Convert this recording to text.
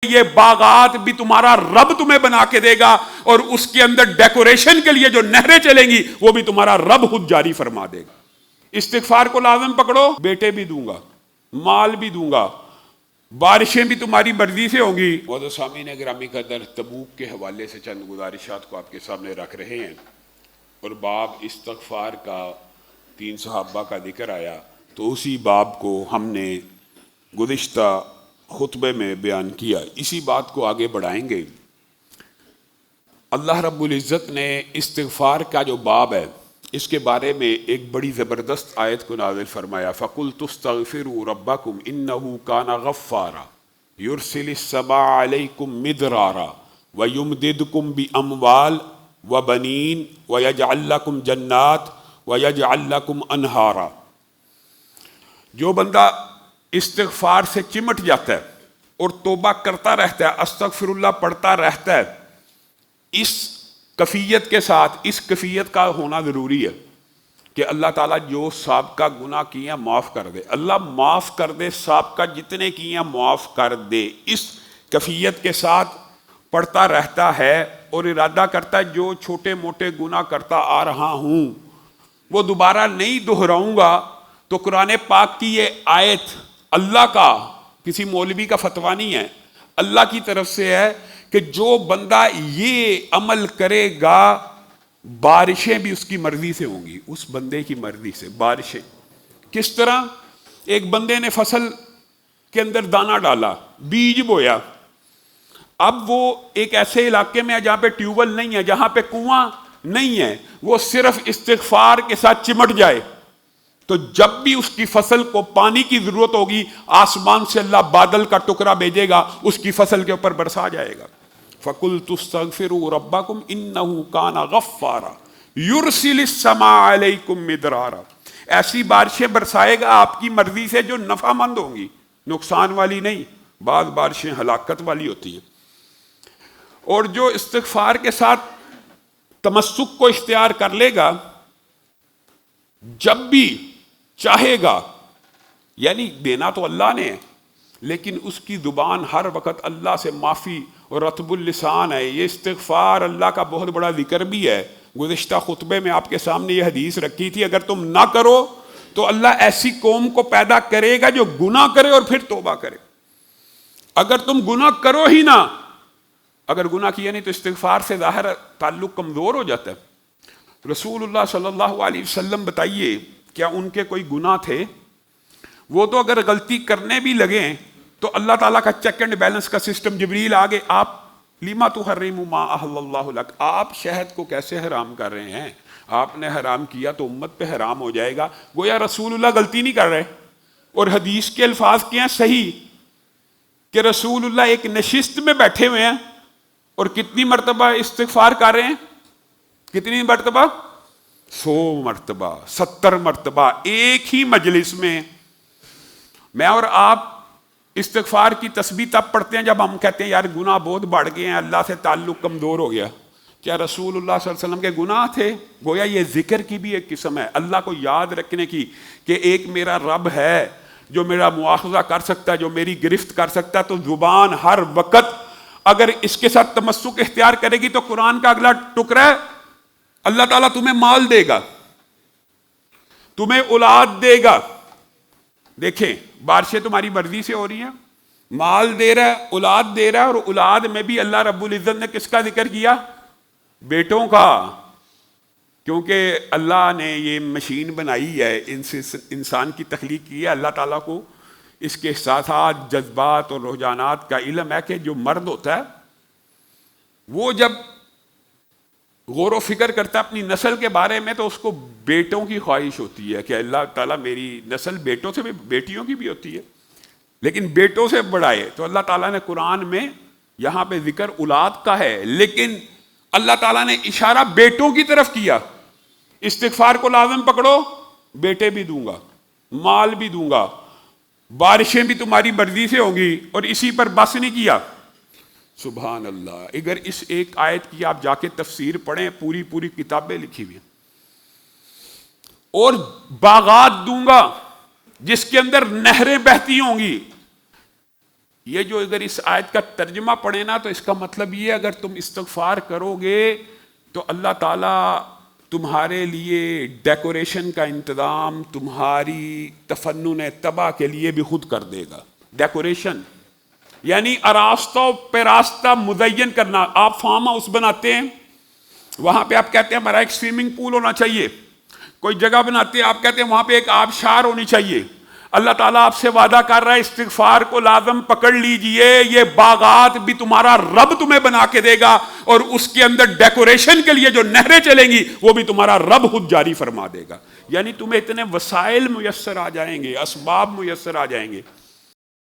یہ باغات بھی تمہارا رب تمہیں بنا کے دے گا، اور اس کے اندر ڈیکوریشن کے لیے جو نہریں چلیں گی وہ بھی تمہارا رب خود جاری فرما دے گا۔ استغفار کو لازم پکڑو، بیٹے بھی دوں گا، مال بھی دوں گا، بارشیں بھی تمہاری مرضی سے ہوں گی۔ معزز سامعین گرامی قدر، تبوک کے حوالے سے چند گزارشات کو آپ کے سامنے رکھ رہے ہیں، اور باب استغفار کا 3 صحابہ کا ذکر آیا، تو اسی باب کو ہم نے گزشتہ خطبے میں بیان کیا، اسی بات کو آگے بڑھائیں گے۔ اللہ رب العزت نے استغفار کا جو باب ہے اس کے بارے میں ایک بڑی زبردست آیت کو نازل فرمایا، فَقُلْتُ اسْتَغْفِرُوا رَبَّكُمْ إِنَّهُ كَانَ غَفَّارًا يُرْسِلِ السَّمَاءَ عَلَيْكُمْ مِدْرَارًا وَيُمْدِدْكُمْ بِأَمْوَالٍ وَبَنِينَ وَيَجْعَلْ لَكُمْ جَنَّاتٍ وَيَجْعَلْ لَكُمْ أَنْهَارًا۔ جو بندہ استغفار سے چمٹ جاتا ہے اور توبہ کرتا رہتا ہے، استغفر اللہ پڑھتا رہتا ہے، اس کیفیت کے ساتھ، اس کیفیت کا ہونا ضروری ہے کہ اللہ تعالیٰ جو سابقہ گناہ کیے ہیں معاف کر دے، اللہ معاف کر دے، سابقہ جتنے کیے ہیں معاف کر دے، اس کیفیت کے ساتھ پڑھتا رہتا ہے اور ارادہ کرتا ہے جو چھوٹے موٹے گناہ کرتا آ رہا ہوں وہ دوبارہ نہیں دہراؤں گا۔ تو قرآن پاک کی یہ آیت اللہ کا، کسی مولوی کا فتویٰ نہیں ہے، اللہ کی طرف سے ہے کہ جو بندہ یہ عمل کرے گا بارشیں بھی اس کی مرضی سے ہوں گی، اس بندے کی مرضی سے بارشیں۔ کس طرح؟ ایک بندے نے فصل کے اندر دانہ ڈالا، بیج بویا، اب وہ ایک ایسے علاقے میں ہے جہاں پہ ٹیوبل نہیں ہے، جہاں پہ کنواں نہیں ہے، وہ صرف استغفار کے ساتھ چمٹ جائے تو جب بھی اس کی فصل کو پانی کی ضرورت ہوگی آسمان سے اللہ بادل کا ٹکڑا بھیجے گا، اس کی فصل کے اوپر برسا جائے گا۔ فَقُلْتُ اسْتَغْفِرُوا رَبَّكُمْ إِنَّهُ كَانَ غَفَّارًا يُرْسِلِ السَّمَاءَ عَلَيْكُمْ مِدْرَارًا۔ ایسی بارشیں برسائے گا آپ کی مرضی سے جو نفع مند ہوں گی، نقصان والی نہیں، بعض بارشیں ہلاکت والی ہوتی ہیں۔ اور جو استغفار کے ساتھ تمسک کو اختیار کر لے گا، جب بھی چاہے گا، یعنی دینا تو اللہ نے ہے لیکن اس کی زبان ہر وقت اللہ سے معافی اور رطب اللسان ہے۔ یہ استغفار اللہ کا بہت بڑا ذکر بھی ہے۔ گزشتہ خطبے میں آپ کے سامنے یہ حدیث رکھی تھی، اگر تم نہ کرو تو اللہ ایسی قوم کو پیدا کرے گا جو گناہ کرے اور پھر توبہ کرے۔ اگر تم گناہ کرو ہی نہ، اگر گناہ کیا نہیں تو استغفار سے ظاہر تعلق کمزور ہو جاتا ہے۔ رسول اللہ صلی اللہ علیہ وسلم بتائیے، کیا ان کے کوئی گناہ تھے؟ وہ تو اگر غلطی کرنے بھی لگیں تو اللہ تعالیٰ کا چیک اینڈ بیلنس کا سسٹم، جبریل آگے، آپ لیما تحرم ما احل اللہ لک، آپ شہد کو کیسے حرام کر رہے ہیں؟ آپ نے حرام کیا تو امت پہ حرام ہو جائے گا۔ گویا رسول اللہ غلطی نہیں کر رہے، اور حدیث کے الفاظ کیا ہیں صحیح، کہ رسول اللہ ایک نشست میں بیٹھے ہوئے ہیں اور کتنی مرتبہ استغفار کر رہے ہیں؟ کتنی مرتبہ؟ 100 مرتبہ، 70 مرتبہ ایک ہی مجلس میں۔ میں اور آپ استغفار کی تسبیح تب پڑھتے ہیں جب ہم کہتے ہیں یار گناہ بہت بڑھ گئے ہیں، اللہ سے تعلق کمزور ہو گیا۔ کیا رسول اللہ صلی اللہ علیہ وسلم کے گناہ تھے؟ گویا یہ ذکر کی بھی ایک قسم ہے، اللہ کو یاد رکھنے کی، کہ ایک میرا رب ہے جو میرا مواخذہ کر سکتا ہے، جو میری گرفت کر سکتا ہے۔ تو زبان ہر وقت اگر اس کے ساتھ تمسک اختیار کرے گی تو قرآن کا اگلا ٹکڑا ہے، اللہ تعالیٰ تمہیں مال دے گا، تمہیں اولاد دے گا۔ دیکھیں بارشیں تمہاری مرضی سے ہو رہی ہیں، مال دے رہا ہے، اولاد دے رہا ہے، اور اولاد میں بھی اللہ رب العزت نے کس کا ذکر کیا؟ بیٹوں کا، کیونکہ اللہ نے یہ مشین بنائی ہے، انسان کی تخلیق کی ہے، اللہ تعالیٰ کو اس کے احساسات، جذبات اور رجحانات کا علم ہے، کہ جو مرد ہوتا ہے وہ جب غور و فکر کرتا ہے اپنی نسل کے بارے میں تو اس کو بیٹوں کی خواہش ہوتی ہے کہ اللہ تعالیٰ میری نسل بیٹوں سے بھی، بیٹیوں کی بھی ہوتی ہے لیکن بیٹوں سے بڑھائے۔ تو اللہ تعالیٰ نے قرآن میں یہاں پہ ذکر اولاد کا ہے، لیکن اللہ تعالیٰ نے اشارہ بیٹوں کی طرف کیا۔ استغفار کو لازم پکڑو، بیٹے بھی دوں گا، مال بھی دوں گا، بارشیں بھی تمہاری مرضی سے ہوں گی، اور اسی پر بس نہیں کیا۔ سبحان اللہ، اگر اس ایک آیت کی آپ جا کے تفسیر پڑھیں، پوری پوری کتابیں لکھی ہوئی ہیں۔ اور باغات دوں گا جس کے اندر نہریں بہتی ہوں گی، یہ جو اگر اس آیت کا ترجمہ پڑھے نا تو اس کا مطلب یہ اگر تم استغفار کرو گے تو اللہ تعالیٰ تمہارے لیے ڈیکوریشن کا انتظام تمہاری تفنن تباہ کے لیے بھی خود کر دے گا. ڈیکوریشن یعنی آراستہ پیراستہ مزین کرنا. آپ فارم ہاؤس بناتے ہیں, وہاں پہ آپ کہتے ہیں ہمارا ایک سوئمنگ پول ہونا چاہیے. کوئی جگہ بناتے ہیں, آپ کہتے ہیں وہاں پہ ایک آبشار ہونی چاہیے. اللہ تعالیٰ آپ سے وعدہ کر رہا ہے استغفار کو لازم پکڑ لیجئے, یہ باغات بھی تمہارا رب تمہیں بنا کے دے گا, اور اس کے اندر ڈیکوریشن کے لیے جو نہریں چلیں گی وہ بھی تمہارا رب خود جاری فرما دے گا. یعنی تمہیں اتنے وسائل میسر آ جائیں گے, اسباب میسر آ جائیں گے.